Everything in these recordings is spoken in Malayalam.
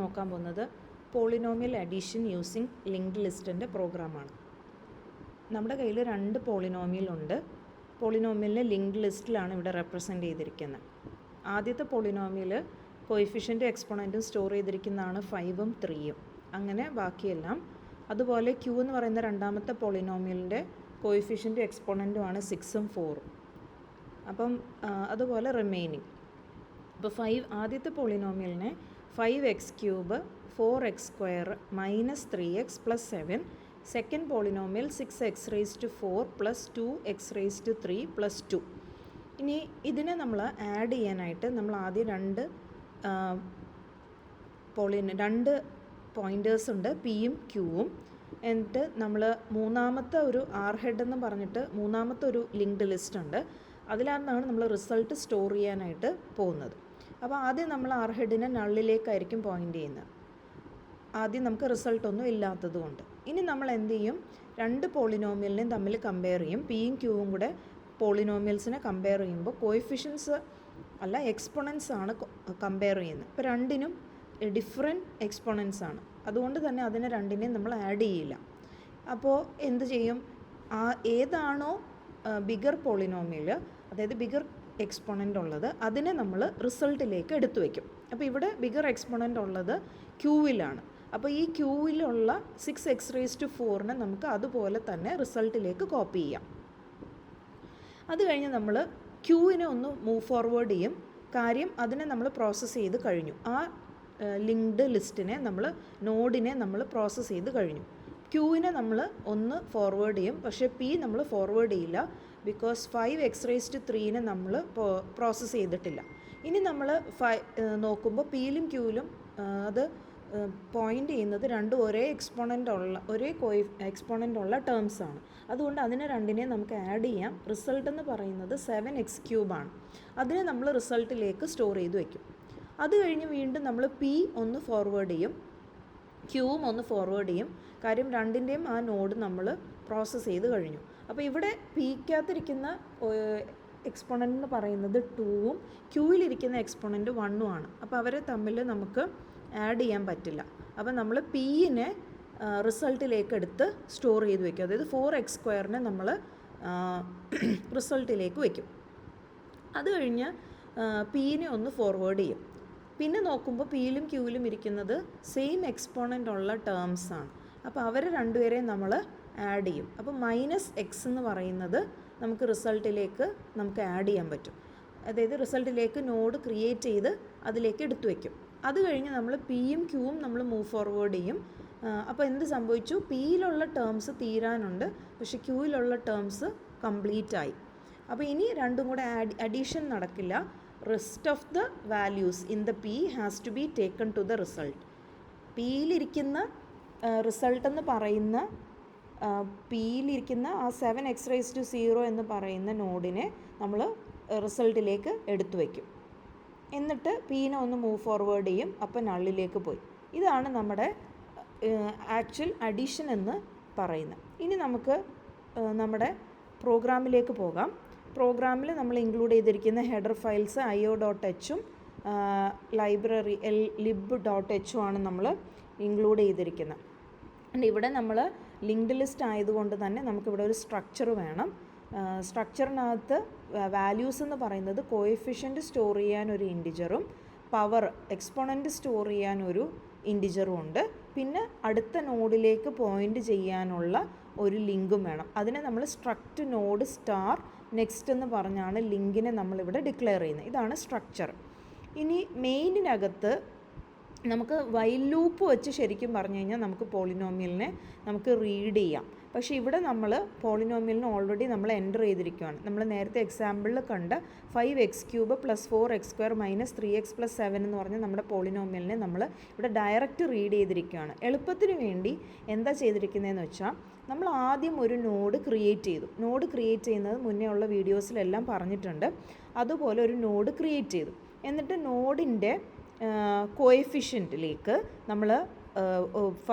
നോക്കാൻ പോകുന്നത് പോളിനോമിയൽ അഡീഷൻ യൂസിങ് ലിങ്ക്ഡ് ലിസ്റ്റിൻ്റെ പ്രോഗ്രാമാണ്. നമ്മുടെ കയ്യിൽ 2 പോളിനോമിയൽ ഉണ്ട്. പോളിനോമിയലിനെ ലിങ്ക്ഡ് ലിസ്റ്റിലാണ് ഇവിടെ റെപ്രസെൻ്റ് ചെയ്തിരിക്കുന്നത്. ആദ്യത്തെ പോളിനോമിയൽ കോയിഫിഷ്യൻറ്റും എക്സ്പോണൻറ്റും സ്റ്റോർ ചെയ്തിരിക്കുന്നതാണ് 5ഉം 3ഉം. അങ്ങനെ ബാക്കിയെല്ലാം. അതുപോലെ ക്യൂ എന്ന് പറയുന്ന രണ്ടാമത്തെ പോളിനോമിയലിൻ്റെ കോയിഫിഷ്യൻറ്റും എക്സ്പോണൻറ്റുമാണ് 6ഉം 4ഉം. അപ്പം അതുപോലെ റിമൈനിങ്. അപ്പോൾ ആദ്യത്തെ പോളിനോമിയലിനെ 5x³ 4x² - 3x + 7. Second polynomial 6x⁴ + 2x�3+ 2. ഇനി ഇതിനെ നമ്മൾ ആഡ് ചെയ്യാനായിട്ട് നമ്മൾ ആദ്യം രണ്ട് പോയിൻറ്റേഴ്സ് ഉണ്ട്, പിയും ക്യൂവും. എന്നിട്ട് നമ്മൾ മൂന്നാമത്തെ ഒരു ഹെഡ് എന്ന് പറഞ്ഞിട്ട് മൂന്നാമത്തെ ഒരു ലിങ്ക്ഡ് ലിസ്റ്റ് ഉണ്ട്. അതിലാണ് നമ്മൾ റിസൾട്ട് സ്റ്റോർ ചെയ്യാനായിട്ട് പോകുന്നത്. അപ്പോൾ ആദ്യം നമ്മൾ ഹെഡിനെ നള്ളിലേക്കായിരിക്കും പോയിൻ്റ് ചെയ്യുന്നത്. ആദ്യം നമുക്ക് റിസൾട്ടൊന്നും ഇല്ലാത്തത് കൊണ്ട്. ഇനി നമ്മൾ എന്ത് ചെയ്യും, 2 പോളിനോമിയലിനെയും തമ്മിൽ കമ്പയർ ചെയ്യും. പിയും ക്യൂവും കൂടെ പോളിനോമിയൽസിനെ കമ്പയർ ചെയ്യുമ്പോൾ കോയിഫിഷ്യൻസ് അല്ല എക്സ്പോണൻസ് ആണ് കമ്പയർ ചെയ്യുന്നത്. ഇപ്പോൾ രണ്ടിനും ഡിഫറെൻറ്റ് എക്സ്പോണൻസ് ആണ്. അതുകൊണ്ട് തന്നെ അതിനെ രണ്ടിനെയും നമ്മൾ ആഡ് ചെയ്യില്ല. അപ്പോൾ എന്ത് ചെയ്യും, ഏതാണോ ബിഗർ പോളിനോമിയൽ, അതായത് ബിഗർ എക്സ്പോണൻ്റ് ഉള്ളത്, അതിനെ നമ്മൾ റിസൾട്ടിലേക്ക് എടുത്തു വയ്ക്കും. അപ്പോൾ ഇവിടെ ബിഗർ എക്സ്പോണൻ്റ് ഉള്ളത് ക്യൂവിലാണ്. അപ്പോൾ ഈ ക്യൂവിലുള്ള 6x⁴ നമുക്ക് അതുപോലെ തന്നെ റിസൾട്ടിലേക്ക് കോപ്പി ചെയ്യാം. അത് കഴിഞ്ഞ് നമ്മൾ ക്യൂവിനെ ഒന്ന് മൂവ് ഫോർവേഡ് ചെയ്യും. കാര്യം അതിനെ നമ്മൾ പ്രോസസ്സ് ചെയ്ത് കഴിഞ്ഞു. ലിങ്ക്ഡ് ലിസ്റ്റിനെ നോഡിനെ നമ്മൾ പ്രോസസ്സ് ചെയ്ത് കഴിഞ്ഞു. ക്യൂവിനെ നമ്മൾ ഒന്ന് ഫോർവേഡ് ചെയ്യും, പക്ഷേ പി നമ്മൾ ഫോർവേഡ് ചെയ്യില്ല. ബിക്കോസ് 5x⁵ നമ്മൾ പ്രോസസ്സ് ചെയ്തിട്ടില്ല. ഇനി നമ്മൾ നോക്കുമ്പോൾ പിയിലും ക്യൂവിലും അത് പോയിൻ്റ് ചെയ്യുന്നത് രണ്ടും ഒരേ എക്സ്പോണൻ്റ് ഉള്ള ടേംസ് ആണ്. അതുകൊണ്ട് അതിനെ രണ്ടിനെയും നമുക്ക് ആഡ് ചെയ്യാം. റിസൾട്ട് എന്ന് പറയുന്നത് 7x³ ആണ്. അതിനെ നമ്മൾ റിസൾട്ടിലേക്ക് സ്റ്റോർ ചെയ്ത് വയ്ക്കും. അത് കഴിഞ്ഞ് വീണ്ടും നമ്മൾ പി ഒന്ന് ഫോർവേഡ് ചെയ്യും, ക്യൂവും ഒന്ന് ഫോർവേഡ് ചെയ്യും. കാര്യം രണ്ടിൻ്റെയും നോഡ് നമ്മൾ പ്രോസസ്സ് ചെയ്ത് കഴിഞ്ഞു. അപ്പോൾ ഇവിടെ പിക്കകത്തിരിക്കുന്ന എക്സ്പോണൻ്റ് എന്ന് പറയുന്നത് 2ഉം ക്യൂവിലിരിക്കുന്ന എക്സ്പോണൻ്റ് 1ഉം ആണ്. അപ്പോൾ അവരെ തമ്മിൽ നമുക്ക് ആഡ് ചെയ്യാൻ പറ്റില്ല. അപ്പോൾ നമ്മൾ പിയിനെ റിസൾട്ടിലേക്ക് എടുത്ത് സ്റ്റോർ ചെയ്ത് വയ്ക്കും. അതായത് 4x² നമ്മൾ റിസൾട്ടിലേക്ക് വയ്ക്കും. അത് കഴിഞ്ഞ് പിയിനെ ഒന്ന് ഫോർവേഡ് ചെയ്യും. പിന്നെ നോക്കുമ്പോൾ പിയിലും ക്യൂവിലും ഇരിക്കുന്നത് സെയിം എക്സ്പോണൻ്റ് ഉള്ള ടേംസ് ആണ്. അപ്പോൾ അവർ രണ്ടുപേരെയും നമ്മൾ ആഡ് ചെയ്യും. അപ്പോൾ -x എന്ന് പറയുന്നത് നമുക്ക് റിസൾട്ടിലേക്ക് നമുക്ക് ആഡ് ചെയ്യാൻ പറ്റും. അതായത് റിസൾട്ടിലേക്ക് നോഡ് ക്രിയേറ്റ് ചെയ്ത് അതിലേക്ക് എടുത്തു വയ്ക്കും. അത് കഴിഞ്ഞ് നമ്മൾ പിയും ക്യൂവും നമ്മൾ മൂവ് ഫോർവേഡ് ചെയ്യും. അപ്പോൾ എന്ത് സംഭവിച്ചു, പിയിലുള്ള ടേംസ് തീരാനുണ്ട്, പക്ഷേ ക്യൂവിലുള്ള ടേംസ് കംപ്ലീറ്റ് ആയി. അപ്പോൾ ഇനി രണ്ടും കൂടെ അഡീഷൻ നടക്കില്ല. Rest of the values in the P has to be taken to the result. പിയിലിരിക്കുന്ന റിസൾട്ട് എന്ന് പറയുന്ന പിയിലിരിക്കുന്ന 7x⁴ എന്ന് പറയുന്ന നോഡിനെ നമ്മൾ റിസൾട്ടിലേക്ക് എടുത്തു വയ്ക്കും. എന്നിട്ട് പീനെ ഒന്ന് മൂവ് ഫോർവേഡ് ചെയ്യും. അപ്പോൾ നള്ളിലേക്ക് പോയി. ഇതാണ് നമ്മുടെ ആക്ച്വൽ അഡീഷൻ എന്ന് പറയുന്നത്. ഇനി നമുക്ക് നമ്മുടെ പ്രോഗ്രാമിലേക്ക് പോകാം. പ്രോഗ്രാമിൽ നമ്മൾ ഇൻക്ലൂഡ് ചെയ്തിരിക്കുന്ന ഹെഡർ ഫയൽസ് io.hഉം ലൈബ്രറി lib.hഉം ആണ് നമ്മൾ ഇൻക്ലൂഡ് ചെയ്തിരിക്കുന്നത്. ഇവിടെ നമ്മൾ ലിങ്ക്ഡ് ലിസ്റ്റ് ആയതുകൊണ്ട് തന്നെ നമുക്കിവിടെ ഒരു സ്ട്രക്ചർ വേണം. സ്ട്രക്ചറിനകത്ത് വാല്യൂസ് എന്ന് പറയുന്നത് കോയിഫിഷ്യൻറ്റ് സ്റ്റോർ ചെയ്യാൻ ഒരു ഇൻറ്റിജറും പവർ എക്സ്പോണൻറ്റ് സ്റ്റോർ ചെയ്യാൻ ഒരു ഇൻറ്റിജറും ഉണ്ട്. പിന്നെ അടുത്ത നോഡിലേക്ക് പോയിൻ്റ് ചെയ്യാനുള്ള ഒരു ലിങ്കും വേണം. അതിനെ നമ്മൾ സ്ട്രക്റ്റ് നോഡ് സ്റ്റാർ നെക്സ്റ്റ് എന്ന് പറഞ്ഞാണ് ലിങ്കിനെ നമ്മളിവിടെ ഡിക്ലെയർ ചെയ്യുന്നത്. ഇതാണ് സ്ട്രക്ചർ. ഇനി മെയിനിനകത്ത് നമുക്ക് വൈൽ ലൂപ്പ് വെച്ച് ശരിക്കും പറഞ്ഞു കഴിഞ്ഞാൽ നമുക്ക് പോളിനോമിയലിനെ നമുക്ക് റീഡ് ചെയ്യാം. പക്ഷേ ഇവിടെ നമ്മൾ പോളിനോമിയലിന് ഓൾറെഡി നമ്മൾ എൻ്റർ ചെയ്തിരിക്കുകയാണ്. നമ്മൾ നേരത്തെ എക്സാമ്പിളിൽ കണ്ട 5x³ + 4x² - 3x + 7 എന്ന് പറഞ്ഞാൽ നമ്മുടെ പോളിനോമിയലിനെ നമ്മൾ ഇവിടെ ഡയറക്റ്റ് റീഡ് ചെയ്തിരിക്കുകയാണ്. എളുപ്പത്തിന് വേണ്ടി എന്താ ചെയ്തിരിക്കുന്നതെന്ന് വെച്ചാൽ നമ്മൾ ആദ്യം ഒരു നോഡ് ക്രിയേറ്റ് ചെയ്തു. നോഡ് ക്രിയേറ്റ് ചെയ്യുന്നത് മുന്നേ ഉള്ള വീഡിയോസിലെല്ലാം പറഞ്ഞിട്ടുണ്ട്. അതുപോലെ ഒരു നോഡ് ക്രിയേറ്റ് ചെയ്തു. എന്നിട്ട് നോഡിൻ്റെ കോഎഫിഷ്യൻറ്റിലേക്ക് നമ്മൾ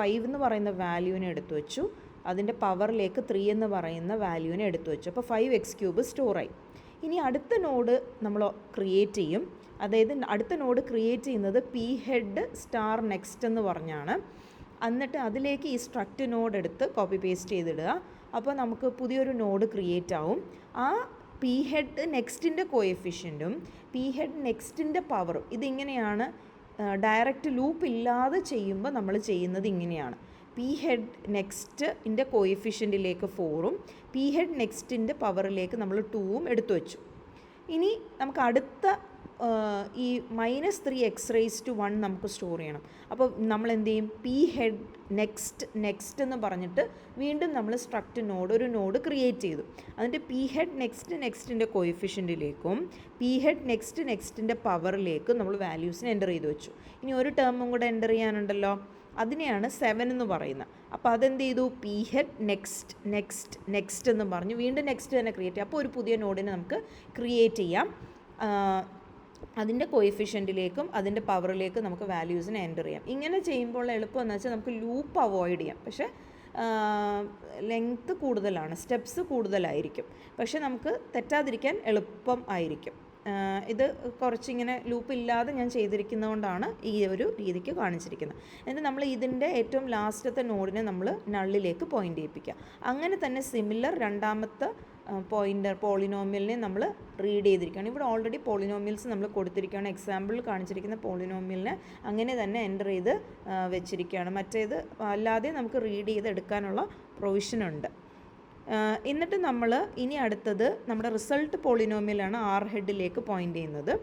5 എന്ന് പറയുന്ന വാല്യൂവിനെ എടുത്തു വെച്ചു. അതിൻ്റെ പവറിലേക്ക് 3 എന്ന് പറയുന്ന വാല്യൂവിനെ എടുത്തു വെച്ചു. അപ്പോൾ 5x³ സ്റ്റോറായി. ഇനി അടുത്ത നോഡ് നമ്മൾ ക്രിയേറ്റ് ചെയ്യും. അതായത് അടുത്ത നോഡ് ക്രിയേറ്റ് ചെയ്യുന്നത് പി ഹെഡ് സ്റ്റാർ നെക്സ്റ്റ് എന്ന് പറഞ്ഞാണ്. എന്നിട്ട് അതിലേക്ക് ഈ സ്ട്രക്റ്റ് നോഡ് എടുത്ത് കോപ്പി പേസ്റ്റ് ചെയ്തിടുക. അപ്പോൾ നമുക്ക് പുതിയൊരു നോഡ് ക്രിയേറ്റ് ആവും. ആ പി ഹെഡ് നെക്സ്റ്റിൻ്റെ കോഎഫിഷ്യൻറ്റും പി ഹെഡ് നെക്സ്റ്റിൻ്റെ പവറും ഇതിങ്ങനെയാണ്. ഡയറക്റ്റ് ലൂപ്പ് ഇല്ലാതെ ചെയ്യുമ്പോൾ നമ്മൾ ചെയ്യുന്നത് ഇങ്ങനെയാണ്. പി ഹെഡ് നെക്സ്റ്റിൻ്റെ കോഎഫിഷ്യൻറ്റിലേക്ക് 4ഉം പി ഹെഡ് നെക്സ്റ്റിൻ്റെ പവറിലേക്ക് നമ്മൾ 2ഉം എടുത്തു വെച്ചു. ഇനി നമുക്ക് അടുത്ത ഈ -3x⁻1 നമുക്ക് സ്റ്റോർ ചെയ്യണം. അപ്പോൾ നമ്മൾ എന്ത് ചെയ്യും? പി ഹെഡ് നെക്സ്റ്റ് എന്ന് പറഞ്ഞിട്ട് വീണ്ടും നമ്മൾ സ്ട്രക്റ്റ് നോഡ് ഒരു നോഡ് ക്രിയേറ്റ് ചെയ്തു. എന്നിട്ട് പി ഹെഡ് നെക്സ്റ്റിൻ്റെ കോഎഫിഷ്യൻറ്റിലേക്കും പി ഹെഡ് നെക്സ്റ്റിൻ്റെ പവറിലേക്കും നമ്മൾ വാല്യൂസിന് എൻ്റർ ചെയ്ത് വെച്ചു. ഇനി ഒരു ടേമും കൂടെ എൻ്റർ ചെയ്യാനുണ്ടല്ലോ, അതിനെയാണ് 7 എന്ന് പറയുന്നത്. അപ്പോൾ അതെന്ത് ചെയ്തു? പി ഹെഡ് നെക്സ്റ്റ് എന്ന് പറഞ്ഞ് വീണ്ടും നെക്സ്റ്റ് തന്നെ ക്രിയേറ്റ് ചെയ്യാം. അപ്പോൾ ഒരു പുതിയ നോഡിനെ നമുക്ക് ക്രിയേറ്റ് ചെയ്യാം. അതിൻ്റെ കോഎഫിഷ്യൻറ്റിലേക്കും അതിൻ്റെ പവറിലേക്കും നമുക്ക് വാല്യൂസിനെ എൻ്റർ ചെയ്യാം. ഇങ്ങനെ ചെയ്യുമ്പോൾ എളുപ്പം എന്ന് വെച്ചാൽ നമുക്ക് ലൂപ്പ് അവോയ്ഡ് ചെയ്യാം. പക്ഷേ ലെങ്ത്ത് കൂടുതലാണ്, സ്റ്റെപ്സ് കൂടുതലായിരിക്കും. പക്ഷേ നമുക്ക് തെറ്റാതിരിക്കാൻ എളുപ്പം ആയിരിക്കും. ഇത് കുറച്ചിങ്ങനെ ലൂപ്പ് ഇല്ലാതെ ഞാൻ ചെയ്തിരിക്കുന്നതുകൊണ്ടാണ് ഈ ഒരു രീതിക്ക് കാണിച്ചിരിക്കുന്നത്. എന്നിട്ട് നമ്മൾ ഇതിൻ്റെ ഏറ്റവും ലാസ്റ്റത്തെ നോഡിനെ നമ്മൾ നള്ളിലേക്ക് പോയിൻ്റ് ചെയ്യിപ്പിക്കുക. അങ്ങനെ തന്നെ സിമിലർ രണ്ടാമത്തെ പോളിനോമിയലിനെ നമ്മൾ റീഡ് ചെയ്തിരിക്കുകയാണ്. ഇവിടെ ഓൾറെഡി പോളിനോമിയൽസ് നമ്മൾ കൊടുത്തിരിക്കുകയാണ്. എക്സാമ്പിളിൽ കാണിച്ചിരിക്കുന്ന പോളിനോമിയലിനെ അങ്ങനെ തന്നെ എൻ്റർ ചെയ്ത് വെച്ചിരിക്കുകയാണ്. മറ്റേത് അല്ലാതെ നമുക്ക് റീഡ് ചെയ്ത് എടുക്കാനുള്ള പ്രൊവിഷനുണ്ട്. എന്നിട്ട് നമ്മൾ ഇനി അടുത്തത് നമ്മുടെ റിസൾട്ട് പോളിനോമിയലാണ് ആർ ഹെഡിലേക്ക് പോയിൻ്റ് ചെയ്യുന്നത്.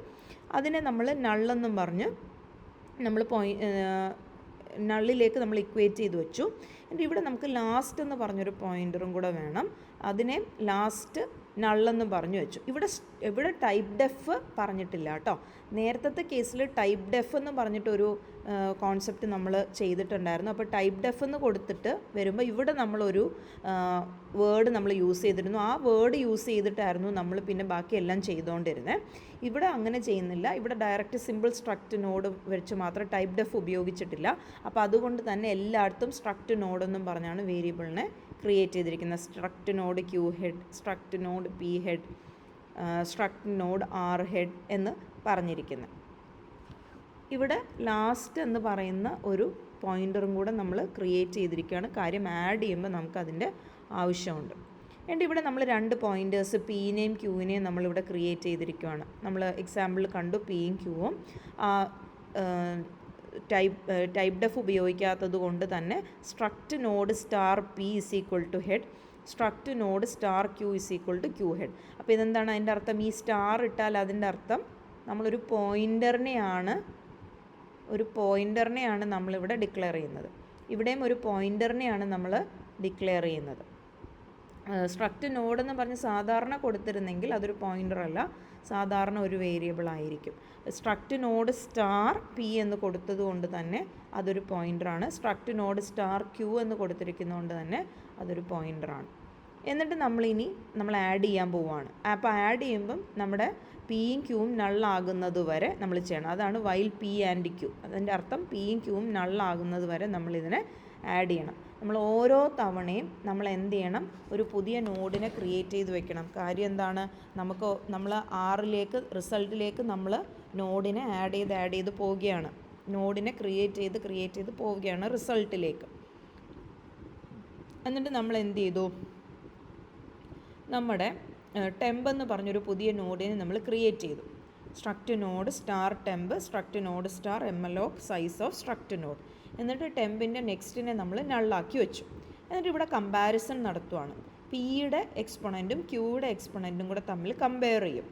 അതിനെ നമ്മൾ നള്ളെന്നും പറഞ്ഞ് നമ്മൾ നള്ളിലേക്ക് നമ്മൾ ഇക്വേറ്റ് ചെയ്ത് വെച്ചു. എന്നിട്ട് ഇവിടെ നമുക്ക് ലാസ്റ്റ് എന്ന് പറഞ്ഞൊരു പോയിൻ്ററും കൂടെ വേണം. അതിനെ ലാസ്റ്റ് നള്ളെന്ന് പറഞ്ഞു വെച്ചു. ഇവിടെ ടൈപ്പ് ഡെഫ് പറഞ്ഞിട്ടില്ല കേട്ടോ. നേരത്തെ കേസിൽ ടൈപ്പ് ഡെഫ് എന്ന് പറഞ്ഞിട്ടൊരു കോൺസെപ്റ്റ് നമ്മൾ ചെയ്തിട്ടുണ്ടായിരുന്നു. അപ്പോൾ ടൈപ്പ് ഡെഫ് എന്ന് കൊടുത്തിട്ട് വരുമ്പോൾ ഇവിടെ നമ്മളൊരു വേർഡ് നമ്മൾ യൂസ് ചെയ്തിരുന്നു. ആ വേർഡ് യൂസ് ചെയ്തിട്ടായിരുന്നു നമ്മൾ പിന്നെ ബാക്കിയെല്ലാം ചെയ്തുകൊണ്ടിരുന്നത്. ഇവിടെ അങ്ങനെ ചെയ്യുന്നില്ല. ഇവിടെ ഡയറക്റ്റ് സിമ്പിൾ സ്ട്രക്റ്റ് നോഡ് വെച്ച് മാത്രം ടൈപ്പ് ഡെഫ് ഉപയോഗിച്ചിട്ടില്ല. അപ്പോൾ അതുകൊണ്ട് തന്നെ എല്ലായിടത്തും സ്ട്രക്റ്റ് നോഡെന്നും പറഞ്ഞാണ് വേരിയബിളിനെ ക്രിയേറ്റ് ചെയ്തിരിക്കുന്നത്. Struct node Q head, struct node P head, struct node R head എന്ന് പറഞ്ഞിരിക്കുന്നത്. ഇവിടെ ലാസ്റ്റ് എന്ന് പറയുന്ന ഒരു പോയിൻ്ററും കൂടെ നമ്മൾ ക്രിയേറ്റ് ചെയ്തിരിക്കുകയാണ്. കാര്യം ആഡ് ചെയ്യുമ്പോൾ നമുക്കതിൻ്റെ ആവശ്യമുണ്ട്. എന്നിട്ട് ഇവിടെ നമ്മൾ 2 പോയിൻറ്റേഴ്സ് പീനെയും ക്യൂവിനെയും നമ്മളിവിടെ ക്രിയേറ്റ് ചെയ്തിരിക്കുകയാണ്. നമ്മൾ എക്സാമ്പിൾ കണ്ടു, പിയും ക്യൂവും ടൈപ്പ് ഡെഫ് ഉപയോഗിക്കാത്തത് കൊണ്ട് തന്നെ struct node star P is equal to head, struct node star Q is equal to Q head. അപ്പോൾ ഇതെന്താണ് അതിൻ്റെ അർത്ഥം? ഈ സ്റ്റാർ ഇട്ടാൽ അതിൻ്റെ അർത്ഥം നമ്മളൊരു പോയിൻ്ററിനെയാണ് നമ്മളിവിടെ ഡിക്ലെയർ ചെയ്യുന്നത്. ഇവിടെയും ഒരു പോയിൻ്ററിനെയാണ് നമ്മൾ ഡിക്ലെയർ ചെയ്യുന്നത്. സ്ട്രക്റ്റ് നോഡ് എന്ന് പറഞ്ഞ് സാധാരണ കൊടുത്തിരുന്നെങ്കിൽ അതൊരു പോയിൻ്റർ അല്ല, സാധാരണ ഒരു വേരിയബിൾ ആയിരിക്കും. സ്ട്രക്റ്റ് നോഡ് സ്റ്റാർ പി എന്ന് കൊടുത്തത് കൊണ്ട് തന്നെ അതൊരു പോയിൻ്ററാണ്. സ്ട്രക്റ്റ് നോഡ് സ്റ്റാർ ക്യൂ എന്ന് കൊടുത്തിരിക്കുന്നതുകൊണ്ട് തന്നെ അതൊരു പോയിൻ്ററാണ്. എന്നിട്ട് നമ്മൾ ആഡ് ചെയ്യാൻ പോവുകയാണ്. അപ്പോൾ ആഡ് ചെയ്യുമ്പം നമ്മുടെ പിയും ക്യൂവും നള്ളാകുന്നത് വരെ നമ്മൾ ചെയ്യണം. അതാണ് വൈൽ പി ആൻഡ് ക്യൂ. അതിൻ്റെ അർത്ഥം പിയും ക്യൂവും നള്ളാകുന്നത് വരെ നമ്മളിതിനെ ആഡ് ചെയ്യണം. നമ്മൾ ഓരോ തവണയും നമ്മൾ എന്ത് ചെയ്യണം? ഒരു പുതിയ നോഡിനെ ക്രിയേറ്റ് ചെയ്ത് വെക്കണം. കാര്യം എന്താണ്? നമ്മൾ റിസൾട്ടിലേക്ക് നമ്മൾ നോഡിനെ ആഡ് ചെയ്ത് പോവുകയാണ്. നോഡിനെ ക്രിയേറ്റ് ചെയ്ത് പോവുകയാണ് റിസൾട്ടിലേക്ക്. എന്നിട്ട് നമ്മൾ എന്ത് ചെയ്തു? നമ്മുടെ ടെമ്പ് എന്ന് പറഞ്ഞൊരു പുതിയ നോഡിനെ നമ്മൾ ക്രിയേറ്റ് ചെയ്തു. Struct node star temp, struct node star malloc size of struct node. എന്നിട്ട് ടെമ്പിൻ്റെ നെക്സ്റ്റിനെ നമ്മൾ നള്ളാക്കി വെച്ചു. എന്നിട്ട് ഇവിടെ കമ്പാരിസൺ നടത്തുവാണ്. പിയുടെ എക്സ്പൊണൻറ്റും ക്യൂയുടെ എക്സ്പൊണൻറ്റും കൂടെ തമ്മിൽ കമ്പയർ ചെയ്യും.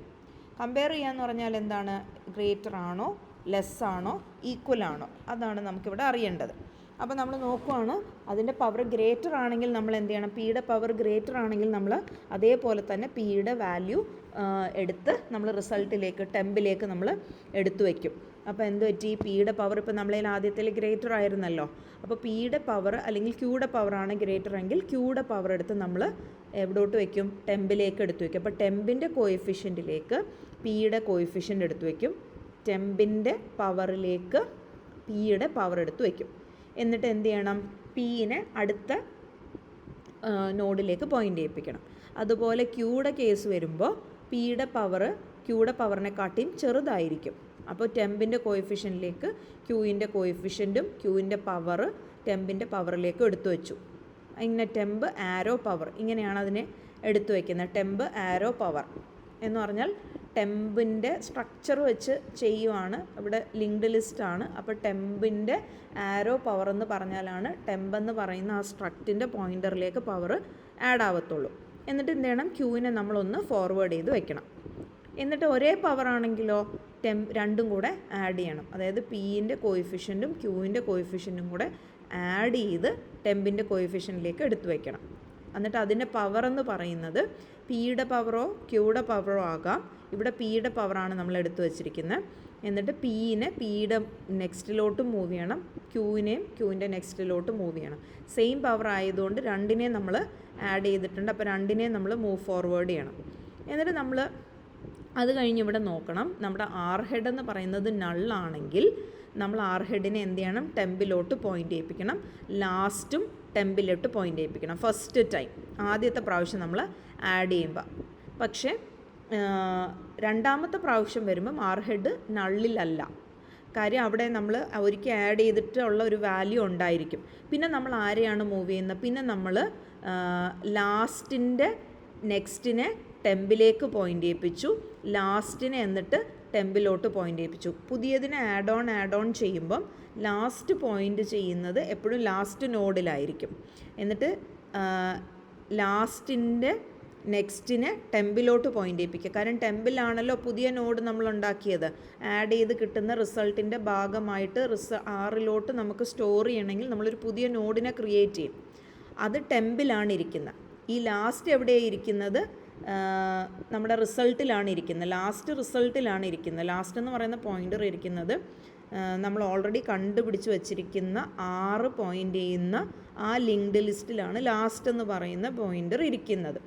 കമ്പയർ ചെയ്യാന്ന് പറഞ്ഞാൽ എന്താണ്? ഗ്രേറ്റർ ആണോ, ലെസ് ആണോ, ഈക്വൽ ആണോ, അതാണ് നമുക്കിവിടെ അറിയേണ്ടത്. അപ്പോൾ നമ്മൾ നോക്കുവാണ്, അതിൻ്റെ പവർ ഗ്രേറ്റർ ആണെങ്കിൽ നമ്മൾ എന്ത് ചെയ്യണം? പിയുടെ പവർ ഗ്രേറ്റർ ആണെങ്കിൽ നമ്മൾ അതേപോലെ തന്നെ പിയുടെ വാല്യൂ എടുത്ത് നമ്മൾ റിസൾട്ടിലേക്ക് ടെമ്പിലേക്ക് നമ്മൾ എടുത്തു വയ്ക്കും. അപ്പോൾ എന്ത് പറ്റി? പിയുടെ പവർ ഇപ്പോൾ നമ്മളതിൽ ആദ്യത്തിൽ ഗ്രേറ്റർ ആയിരുന്നല്ലോ. അപ്പോൾ പിയുടെ പവർ അല്ലെങ്കിൽ ക്യൂയുടെ പവറാണ് ഗ്രേറ്റർ എങ്കിൽ ക്യൂയുടെ പവർ എടുത്ത് നമ്മൾ എവിടോട്ട് വയ്ക്കും? ടെമ്പിലേക്ക് എടുത്തു വയ്ക്കും. അപ്പോൾ ടെമ്പിൻ്റെ കോഎഫിഷ്യൻറ്റിലേക്ക് പിയുടെ കോഎഫിഷ്യൻ്റ് എടുത്തു വയ്ക്കും. ടെമ്പിൻ്റെ പവറിലേക്ക് പിയുടെ പവർ എടുത്ത് വയ്ക്കും. എന്നിട്ട് എന്ത് ചെയ്യണം? പിനെ അടുത്ത നോഡിലേക്ക് പോയിൻ്റ് ചെയ്യിപ്പിക്കണം. അതുപോലെ ക്യൂയുടെ കേസ് വരുമ്പോൾ പിയുടെ പവർ ക്യൂയുടെ പവറിനെക്കാട്ടിയും ചെറുതായിരിക്കും. അപ്പോൾ ടെമ്പിൻ്റെ കോയിഫിഷ്യൻറ്റിലേക്ക് ക്യൂവിൻ്റെ കോയിഫിഷ്യൻറ്റും ക്യൂവിൻ്റെ പവർ ടെമ്പിൻ്റെ പവറിലേക്ക് എടുത്തു വെച്ചു. ഇങ്ങനെ ടെമ്പ് ആരോ പവർ ഇങ്ങനെയാണ് അതിനെ എടുത്തു വയ്ക്കുന്നത്. ടെമ്പ് ആരോ പവർ എന്ന് പറഞ്ഞാൽ ടെമ്പിൻ്റെ സ്ട്രക്ചർ വെച്ച് ചെയ്യുവാണ്. ഇവിടെ ലിങ്ക്ഡ് ലിസ്റ്റാണ്. അപ്പോൾ ടെമ്പിൻ്റെ ആരോ പവർ എന്ന് പറഞ്ഞാലാണ് ടെമ്പെന്ന് പറയുന്ന ആ സ്ട്രക്റ്റിൻ്റെ പോയിൻ്ററിലേക്ക് പവർ ആഡ് ആവത്തുള്ളൂ. എന്നിട്ട് എന്ത് ചെയ്യണം, ക്യൂവിനെ നമ്മളൊന്ന് ഫോർവേഡ് ചെയ്ത് വെക്കണം. എന്നിട്ട് ഒരേ പവർ ആണെങ്കിലോ രണ്ടും കൂടെ ആഡ് ചെയ്യണം. അതായത് പിൻ്റെ കോയിഫിഷ്യൻറ്റും ക്യൂവിൻ്റെ കോയിഫിഷ്യൻറ്റും കൂടെ ആഡ് ചെയ്ത് ടെമ്പിൻ്റെ കോയിഫിഷ്യൻറ്റിലേക്ക് എടുത്തു വയ്ക്കണം. എന്നിട്ട് അതിൻ്റെ പവർ എന്ന് പറയുന്നത് പിയുടെ പവറോ ക്യൂയുടെ പവറോ ആകാം. ഇവിടെ പിയുടെ പവറാണ് നമ്മൾ എടുത്തു വച്ചിരിക്കുന്നത്. എന്നിട്ട് പിയുടെ നെക്സ്റ്റിലോട്ട് മൂവ് ചെയ്യണം, ക്യൂവിനെയും ക്യൂവിൻ്റെ നെക്സ്റ്റിലോട്ട് മൂവ് ചെയ്യണം. സെയിം പവർ ആയതുകൊണ്ട് രണ്ടിനെയും നമ്മൾ ആഡ് ചെയ്തിട്ടുണ്ട്. അപ്പോൾ രണ്ടിനെയും നമ്മൾ മൂവ് ഫോർവേഡ് ചെയ്യണം. എന്നിട്ട് നമ്മൾ അത് കഴിഞ്ഞ് ഇവിടെ നോക്കണം, നമ്മുടെ ആർ ഹെഡ് എന്ന് പറയുന്നത് നള്ളാണെങ്കിൽ നമ്മൾ ആർ ഹെഡിനെ എന്ത് ചെയ്യണം, ടെമ്പിലോട്ട് പോയിൻ്റ് ചെയ്യിപ്പിക്കണം. ലാസ്റ്റും ടെമ്പിലോട്ട് പോയിൻ്റ് ചെയ്യിപ്പിക്കണം ഫസ്റ്റ് ടൈം, ആദ്യത്തെ പ്രാവശ്യം നമ്മൾ ആഡ് ചെയ്യുമ്പോൾ. പക്ഷേ രണ്ടാമത്തെ പ്രാവശ്യം വരുമ്പം ആർ ഹെഡ് നള്ളിലല്ല. കാര്യം അവിടെ നമ്മൾ ഒരിക്കൽ ആഡ് ചെയ്തിട്ടുള്ള ഒരു വാല്യൂ ഉണ്ടായിരിക്കും. പിന്നെ നമ്മൾ ആരെയാണ് മൂവ് ചെയ്യുന്നത്, പിന്നെ നമ്മൾ ലാസ്റ്റിൻ്റെ നെക്സ്റ്റിനെ ടെമ്പിലേക്ക് പോയിൻ്റ് ചെയ്യിപ്പിച്ചു, ലാസ്റ്റിനെ എന്നിട്ട് ടെമ്പിലോട്ട് പോയിൻ്റ് ചെയ്യിപ്പിച്ചു. പുതിയതിനെ ആഡ് ഓൺ ചെയ്യുമ്പം ലാസ്റ്റ് പോയിൻ്റ് ചെയ്യുന്നത് എപ്പോഴും ലാസ്റ്റ് നോഡിലായിരിക്കും. എന്നിട്ട് ലാസ്റ്റിൻ്റെ നെക്സ്റ്റിനെ ടെമ്പിലോട്ട് പോയിൻ്റ് ചെയ്യിപ്പിക്കുക. കാരണം ടെമ്പിലാണല്ലോ പുതിയ നോഡ് നമ്മൾ ഉണ്ടാക്കിയത്. ആഡ് ചെയ്ത് കിട്ടുന്ന റിസൾട്ടിൻ്റെ ഭാഗമായിട്ട് ആറിലോട്ട് നമുക്ക് സ്റ്റോർ ചെയ്യണമെങ്കിൽ നമ്മളൊരു പുതിയ നോഡിനെ ക്രിയേറ്റ് ചെയ്യും. അത് ടെമ്പിലാണ് ഇരിക്കുന്നത്. ഈ ലാസ്റ്റ് എവിടെയാണ് ഇരിക്കുന്നത്, നമ്മുടെ റിസൾട്ടിലാണ് ഇരിക്കുന്നത്. ലാസ്റ്റ് റിസൾട്ടിലാണ് ഇരിക്കുന്നത്. ലാസ്റ്റ് എന്ന് പറയുന്ന പോയിൻ്റർ ഇരിക്കുന്നത് നമ്മൾ ഓൾറെഡി കണ്ടുപിടിച്ച് വച്ചിരിക്കുന്ന 6 പോയിൻ്റ് ചെയ്യുന്ന ആ ലിങ്ക്ഡ് ലിസ്റ്റിലാണ് ലാസ്റ്റ് എന്ന് പറയുന്ന പോയിൻ്റർ ഇരിക്കുന്നത്.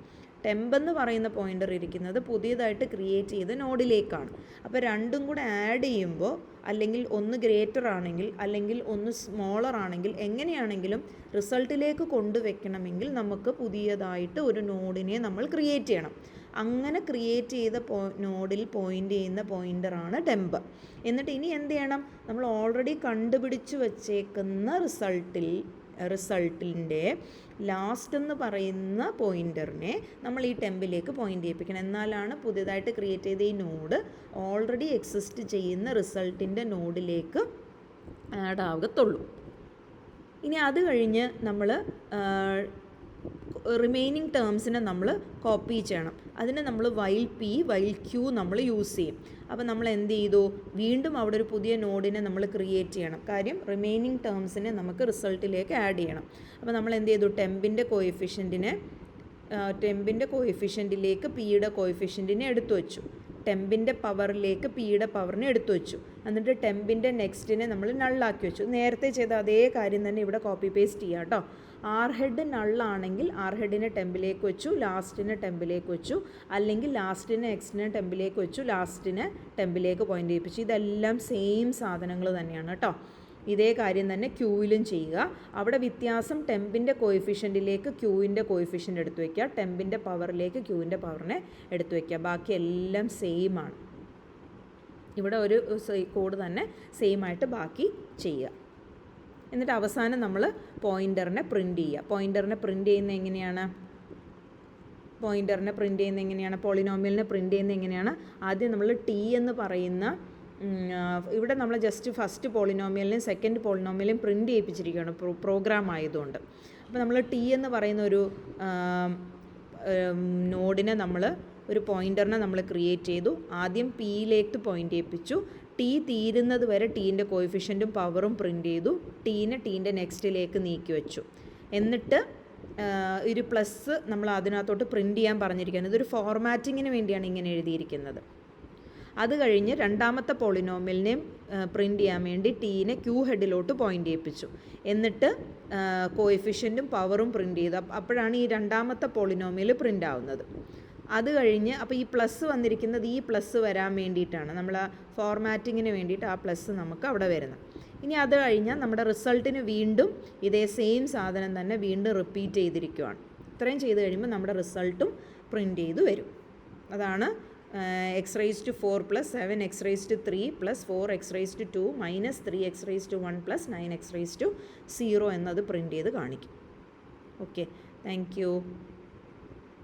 ടെമ്പ് എന്ന് പറയുന്ന പോയിൻ്റർ ഇരിക്കുന്നത് പുതിയതായിട്ട് ക്രിയേറ്റ് ചെയ്ത നോഡിലേക്കാണ്. അപ്പോൾ രണ്ടും കൂടെ ആഡ് ചെയ്യുമ്പോൾ അല്ലെങ്കിൽ ഒന്ന് ഗ്രേറ്റർ ആണെങ്കിൽ അല്ലെങ്കിൽ ഒന്ന് സ്മോളർ ആണെങ്കിൽ എങ്ങനെയാണെങ്കിലും റിസൾട്ടിലേക്ക് കൊണ്ടുവയ്ക്കണമെങ്കിൽ നമുക്ക് പുതിയതായിട്ട് ഒരു നോഡിനെ നമ്മൾ ക്രിയേറ്റ് ചെയ്യണം. അങ്ങനെ ക്രിയേറ്റ് ചെയ്ത നോഡിൽ പോയിൻ്റ് ചെയ്യുന്ന പോയിൻ്ററാണ് ടെമ്പ്. എന്നിട്ട് ഇനി എന്ത് ചെയ്യണം, നമ്മൾ ഓൾറെഡി കണ്ടുപിടിച്ച് വച്ചേക്കുന്ന റിസൾട്ടിൻ്റെ ലാസ്റ്റ് എന്ന് പറയുന്ന പോയിൻ്ററിനെ നമ്മൾ ഈ ടെമ്പിലേക്ക് പോയിൻ്റ് ചെയ്യിപ്പിക്കണം. എന്നാലാണ് പുതിയതായിട്ട് ക്രിയേറ്റ് ചെയ്ത ഈ നോഡ് ഓൾറെഡി എക്സിസ്റ്റ് ചെയ്യുന്ന റിസൾട്ടിൻ്റെ നോഡിലേക്ക് ആഡ് ആകത്തുള്ളൂ. ഇനി അത് കഴിഞ്ഞ് നമ്മൾ റിമൈനിങ് ടേംസിനെ നമ്മൾ കോപ്പി ചെയ്യണം. അതിന് നമ്മൾ വൈൽ ക്യൂ നമ്മൾ യൂസ് ചെയ്യും. അപ്പോൾ നമ്മൾ എന്ത് ചെയ്തു, വീണ്ടും അവിടെ ഒരു പുതിയ നോഡിനെ നമ്മൾ ക്രിയേറ്റ് ചെയ്യണം. കാര്യം റിമൈനിങ് ടേംസിനെ നമുക്ക് റിസൾട്ടിലേക്ക് ആഡ് ചെയ്യണം. അപ്പോൾ നമ്മൾ എന്ത് ചെയ്തു, ടെമ്പിൻ്റെ കോയിഫിഷ്യൻറ്റിലേക്ക് പിയുടെ കോയിഫിഷ്യൻറ്റിനെ എടുത്തു വെച്ചു. ടെമ്പിൻ്റെ പവറിലേക്ക് പിയുടെ പവറിനെ എടുത്തു വെച്ചു. എന്നിട്ട് ടെമ്പിൻ്റെ നെക്സ്റ്റിനെ നമ്മൾ നള്ളാക്കി വെച്ചു. നേരത്തെ ചെയ്ത അതേ കാര്യം തന്നെ ഇവിടെ കോപ്പി പേസ്റ്റ് ചെയ്യാം കേട്ടോ. ആർ ഹെഡ് നള്ളാണെങ്കിൽ ആർ ഹെഡിനെ ടെമ്പിലേക്ക് വെച്ചു, ലാസ്റ്റിനെ ടെമ്പിലേക്ക് വെച്ചു. അല്ലെങ്കിൽ ലാസ്റ്റിനെ നെക്സ്റ്റിനെ ടെമ്പിലേക്ക് വെച്ചു, ലാസ്റ്റിനെ ടെമ്പിലേക്ക് പോയിൻ്റ് ചെയ്യിപ്പിച്ചു. ഇതെല്ലാം സെയിം സാധനങ്ങൾ തന്നെയാണ് കേട്ടോ. ഇതേ കാര്യം തന്നെ ക്യൂവിലും ചെയ്യുക. അവിടെ വ്യത്യാസം ടെമ്പിൻ്റെ കോയിഫിഷ്യൻറ്റിലേക്ക് ക്യൂവിൻ്റെ കോയിഫിഷ്യൻ്റ് എടുത്തു വയ്ക്കുക, ടെമ്പിൻ്റെ പവറിലേക്ക് ക്യൂവിൻ്റെ പവറിനെ എടുത്തു വയ്ക്കുക. ബാക്കി എല്ലാം സെയിം ആണ്. ഇവിടെ ഒരു കോഡ് തന്നെ സെയിം ആയിട്ട് ബാക്കി ചെയ്യുക. എന്നിട്ട് അവസാനം നമ്മൾ പോയിൻ്ററിനെ പ്രിൻ്റ് ചെയ്യുക. പോയിൻ്ററിനെ പ്രിൻ്റ് ചെയ്യുന്നത് എങ്ങനെയാണ്, പോളിനോമിയലിനെ പ്രിൻ്റ് ചെയ്യുന്നത് എങ്ങനെയാണ്? ആദ്യം നമ്മൾ ടി എന്ന് പറയുന്ന ഇവിടെ നമ്മൾ ജസ്റ്റ് ഫസ്റ്റ് പോളിനോമിയലിനെയും സെക്കൻഡ് പോളിനോമിയലിനെയും പ്രിൻ്റ് ചെയ്യിപ്പിച്ചിരിക്കുകയാണ് പ്രോഗ്രാം ആയതുകൊണ്ട്. അപ്പോൾ നമ്മൾ ടി എന്ന് പറയുന്ന ഒരു നോഡിനെ ഒരു പോയിൻ്ററിനെ നമ്മൾ ക്രിയേറ്റ് ചെയ്തു. ആദ്യം പിയിലേക്ക് പോയിൻ്റ് ചെയ്യിപ്പിച്ചു. ടി തീരുന്നത് വരെ ടീൻ്റെ കോയിഫിഷ്യൻറ്റും പവറും പ്രിൻ്റ് ചെയ്തു. ടീൻ്റെ നെക്സ്റ്റിലേക്ക് നീക്കി വെച്ചു. എന്നിട്ട് ഒരു പ്ലസ് നമ്മൾ അതിനകത്തോട്ട് പ്രിൻ്റ് ചെയ്യാൻ പറഞ്ഞിരിക്കുന്നത്. ഇതൊരു ഫോർമാറ്റിങ്ങിന് വേണ്ടിയാണ് ഇങ്ങനെ എഴുതിയിരിക്കുന്നത്. അത് കഴിഞ്ഞ് രണ്ടാമത്തെ പോളിനോമിയലിനെയും പ്രിൻ്റ് ചെയ്യാൻ വേണ്ടി ടീനെ ക്യൂ ഹെഡിലോട്ട് പോയിൻ്റ് ചെയ്യിപ്പിച്ചു. എന്നിട്ട് കോയിഫിഷ്യൻറ്റും പവറും പ്രിൻ്റ് ചെയ്തു. അപ്പോഴാണ് ഈ രണ്ടാമത്തെ പോളിനോമിയൽ പ്രിൻ്റ് ആവുന്നത്. അത് കഴിഞ്ഞ് അപ്പോൾ ഈ പ്ലസ് വന്നിരിക്കുന്നത് ഈ പ്ലസ് വരാൻ വേണ്ടിയിട്ടാണ്, നമ്മൾ ഫോർമാറ്റിങ്ങിന് വേണ്ടിയിട്ട് ആ പ്ലസ് നമുക്ക് അവിടെ വരുന്നത്. ഇനി അത് കഴിഞ്ഞാൽ നമ്മുടെ റിസൾട്ടിന് വീണ്ടും ഇതേ സെയിം സാധനം തന്നെ വീണ്ടും റിപ്പീറ്റ് ചെയ്തിരിക്കുകയാണ്. ഇത്രയും ചെയ്ത് കഴിയുമ്പോൾ നമ്മുടെ റിസൾട്ടും പ്രിൻ്റ് ചെയ്ത് വരും. അതാണ് x raise to 4 plus 7 x raise to 3 plus 4 x raise to 2 minus 3 x raise to 1 plus 9 x raise to 0 എന്നത് പ്രിൻറ്റ് ചെയ്ത് കാണിക്കും. Okay, thank U.